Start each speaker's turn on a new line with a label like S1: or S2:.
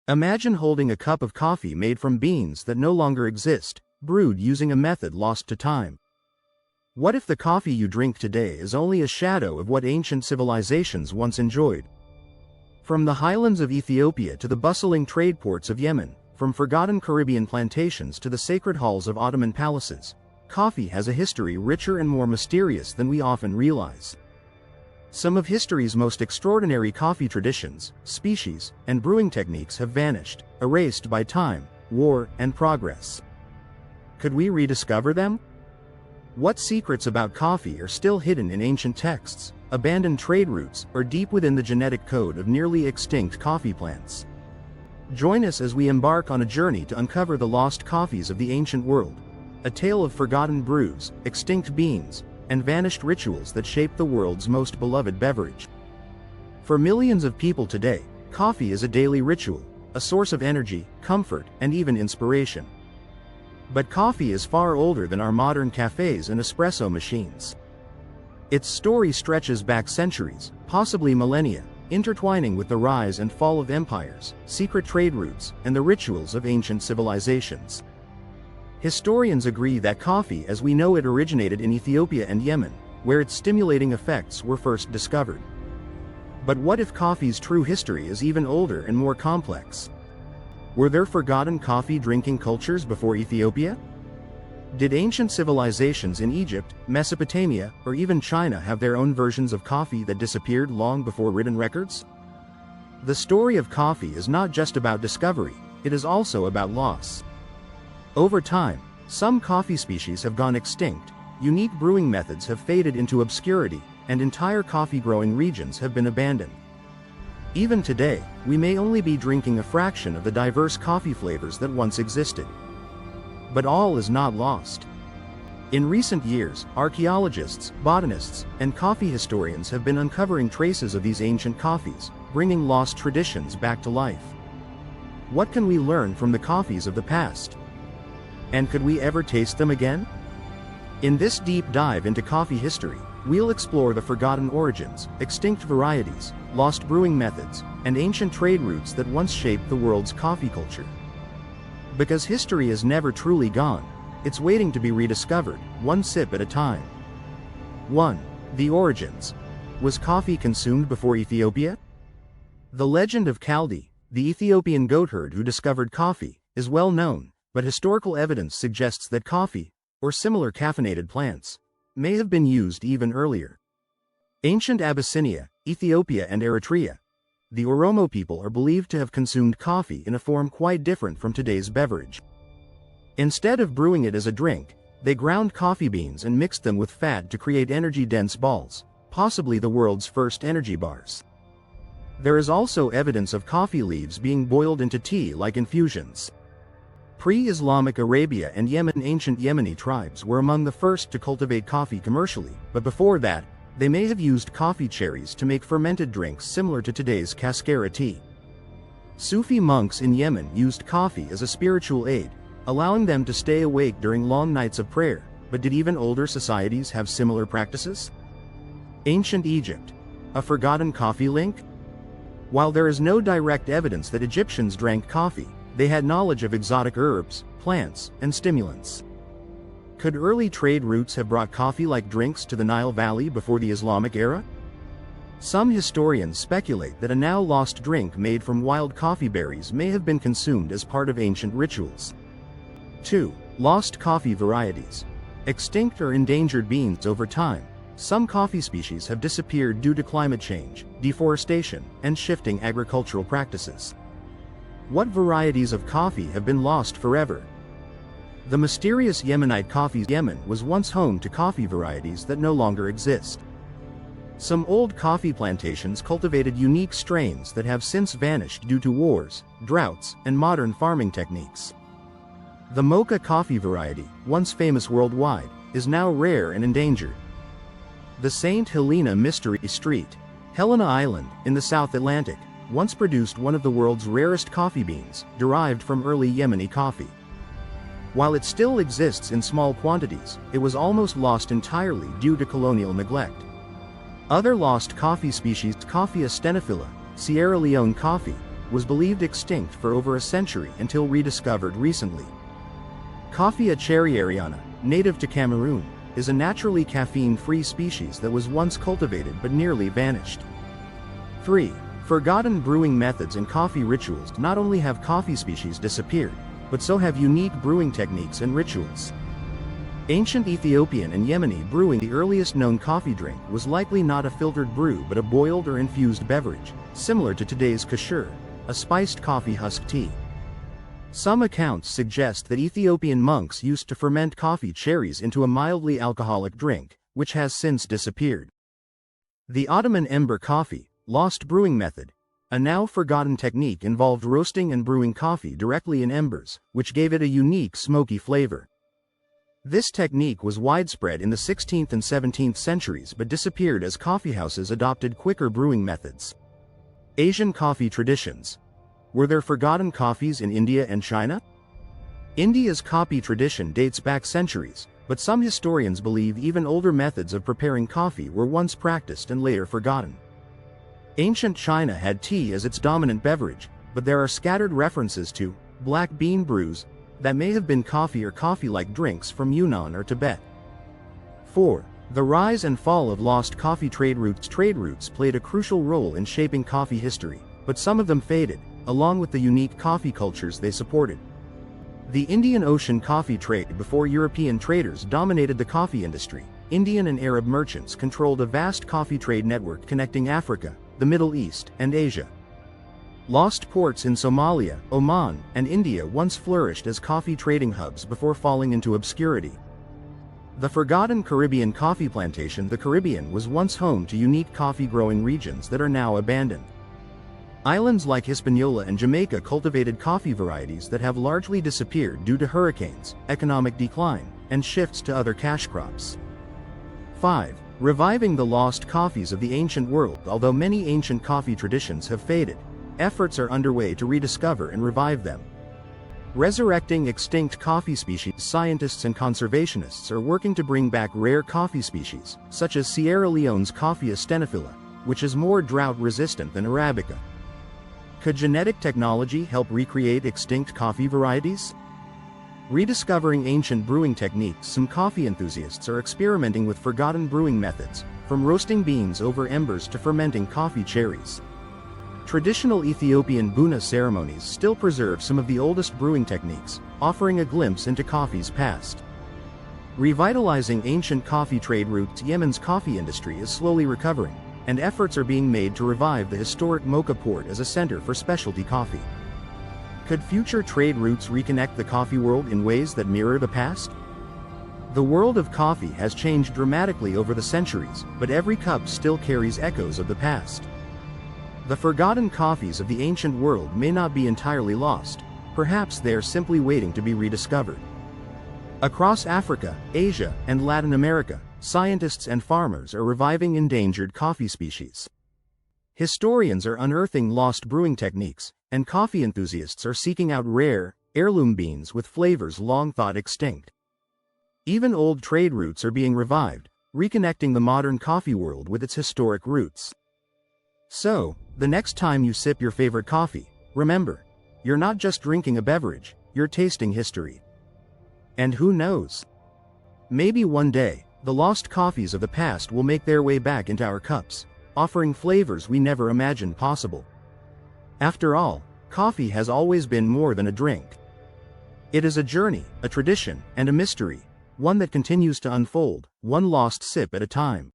S1: Imagine holding a cup of coffee made from beans that no longer exist, brewed using a method lost to time. What if the coffee you drink today is only a shadow of what ancient civilizations once enjoyed? From the highlands of Ethiopia to the bustling trade ports of Yemen, from forgotten Caribbean plantations to the sacred halls of Ottoman palaces, coffee has a history richer and more mysterious than we often realize. Some of history's most extraordinary coffee traditions, species, and brewing techniques have vanished, erased by time, war, and progress. Could we rediscover them? What secrets about coffee are still hidden in ancient texts, abandoned trade routes, or deep within the genetic code of nearly extinct coffee plants? Join us as we embark on a journey to uncover the lost coffees of the ancient world, a tale of forgotten brews, extinct beans, and vanished rituals that shape the world's most beloved beverage. For millions of people today, coffee is a daily ritual, a source of energy, comfort, and even inspiration. But coffee is far older than our modern cafes and espresso machines. Its story stretches back centuries, possibly millennia, intertwining with the rise and fall of empires, secret trade routes, and the rituals of ancient civilizations. Historians agree that coffee as we know it originated in Ethiopia and Yemen, where its stimulating effects were first discovered. But what if coffee's true history is even older and more complex? Were there forgotten coffee-drinking cultures before Ethiopia? Did ancient civilizations in Egypt, Mesopotamia, or even China have their own versions of coffee that disappeared long before written records? The story of coffee is not just about discovery, it is also about loss. Over time, some coffee species have gone extinct, unique brewing methods have faded into obscurity, and entire coffee-growing regions have been abandoned. Even today, we may only be drinking a fraction of the diverse coffee flavors that once existed. But all is not lost. In recent years, archaeologists, botanists, and coffee historians have been uncovering traces of these ancient coffees, bringing lost traditions back to life. What can we learn from the coffees of the past? And could we ever taste them again? In this deep dive into coffee history, we'll explore the forgotten origins, extinct varieties, lost brewing methods, and ancient trade routes that once shaped the world's coffee culture. Because history is never truly gone, it's waiting to be rediscovered, one sip at a time. 1. The origins. Was coffee consumed before Ethiopia? The legend of Kaldi, the Ethiopian goatherd who discovered coffee, is well known, but historical evidence suggests that coffee, or similar caffeinated plants, may have been used even earlier. Ancient Abyssinia, Ethiopia and Eritrea. The Oromo people are believed to have consumed coffee in a form quite different from today's beverage. Instead of brewing it as a drink, they ground coffee beans and mixed them with fat to create energy-dense balls, possibly the world's first energy bars. There is also evidence of coffee leaves being boiled into tea like infusions. Pre-Islamic Arabia and Yemen. Ancient Yemeni tribes were among the first to cultivate coffee commercially, but before that, they may have used coffee cherries to make fermented drinks similar to today's cascara tea. Sufi monks in Yemen used coffee as a spiritual aid, allowing them to stay awake during long nights of prayer, but did even older societies have similar practices? Ancient Egypt. A forgotten coffee link? While there is no direct evidence that Egyptians drank coffee, they had knowledge of exotic herbs, plants, and stimulants. Could early trade routes have brought coffee-like drinks to the Nile Valley before the Islamic era? Some historians speculate that a now-lost drink made from wild coffee berries may have been consumed as part of ancient rituals. 2. Lost coffee varieties. Extinct or endangered beans. Over time, some coffee species have disappeared due to climate change, deforestation, and shifting agricultural practices. What varieties of coffee have been lost forever? The mysterious Yemenite coffee. Yemen was once home to coffee varieties that no longer exist. Some old coffee plantations cultivated unique strains that have since vanished due to wars, droughts, and modern farming techniques. The mocha coffee variety, once famous worldwide, is now rare and endangered. The St. Helena Mystery Street, Helena Island, in the South Atlantic, once produced one of the world's rarest coffee beans, derived from early Yemeni coffee. While it still exists in small quantities, it was almost lost entirely due to colonial neglect. Other lost coffee species. Coffea stenophila, Sierra Leone coffee, was believed extinct for over a century until rediscovered recently. Coffea cherryariana, native to Cameroon, is a naturally caffeine-free species that was once cultivated but nearly vanished. 3. Forgotten brewing methods and coffee rituals. Not only have coffee species disappeared, but so have unique brewing techniques and rituals. Ancient Ethiopian and Yemeni brewing. The earliest known coffee drink was likely not a filtered brew but a boiled or infused beverage, similar to today's kashur, a spiced coffee husk tea. Some accounts suggest that Ethiopian monks used to ferment coffee cherries into a mildly alcoholic drink, which has since disappeared. The Ottoman ember coffee, lost brewing method, a now forgotten technique, involved roasting and brewing coffee directly in embers, which gave it a unique smoky flavor. This technique was widespread in the 16th and 17th centuries but disappeared as coffeehouses adopted quicker brewing methods. Asian coffee traditions. Were there forgotten coffees in India and China? India's coffee tradition dates back centuries, but some historians believe even older methods of preparing coffee were once practiced and later forgotten. Ancient China had tea as its dominant beverage, but there are scattered references to black bean brews that may have been coffee or coffee-like drinks from Yunnan or Tibet. 4. The rise and fall of lost coffee trade routes. Trade routes played a crucial role in shaping coffee history, but some of them faded, along with the unique coffee cultures they supported. The Indian Ocean coffee trade. Before European traders dominated the coffee industry, Indian and Arab merchants controlled a vast coffee trade network connecting Africa, the Middle East, and Asia. Lost ports in Somalia, Oman, and India once flourished as coffee trading hubs before falling into obscurity. The forgotten Caribbean coffee plantation. The Caribbean was once home to unique coffee-growing regions that are now abandoned. Islands like Hispaniola and Jamaica cultivated coffee varieties that have largely disappeared due to hurricanes, economic decline, and shifts to other cash crops. 5. Reviving the lost coffees of the ancient world. Although many ancient coffee traditions have faded, efforts are underway to rediscover and revive them. Resurrecting extinct coffee species. Scientists and conservationists are working to bring back rare coffee species, such as Sierra Leone's Coffea stenophila, which is more drought-resistant than Arabica. Could genetic technology help recreate extinct coffee varieties? Rediscovering ancient brewing techniques. Some coffee enthusiasts are experimenting with forgotten brewing methods, from roasting beans over embers to fermenting coffee cherries. Traditional Ethiopian buna ceremonies still preserve some of the oldest brewing techniques, offering a glimpse into coffee's past. Revitalizing ancient coffee trade routes. Yemen's coffee industry is slowly recovering, and efforts are being made to revive the historic Mocha port as a center for specialty coffee. Could future trade routes reconnect the coffee world in ways that mirror the past? The world of coffee has changed dramatically over the centuries, but every cup still carries echoes of the past. The forgotten coffees of the ancient world may not be entirely lost. Perhaps they are simply waiting to be rediscovered. Across Africa, Asia, and Latin America, scientists and farmers are reviving endangered coffee species. Historians are unearthing lost brewing techniques, and coffee enthusiasts are seeking out rare, heirloom beans with flavors long thought extinct. Even old trade routes are being revived, reconnecting the modern coffee world with its historic roots. So, the next time you sip your favorite coffee, remember, you're not just drinking a beverage, you're tasting history. And who knows? Maybe one day, the lost coffees of the past will make their way back into our cups, offering flavors we never imagined possible. After all, coffee has always been more than a drink. It is a journey, a tradition, and a mystery, one that continues to unfold, one lost sip at a time.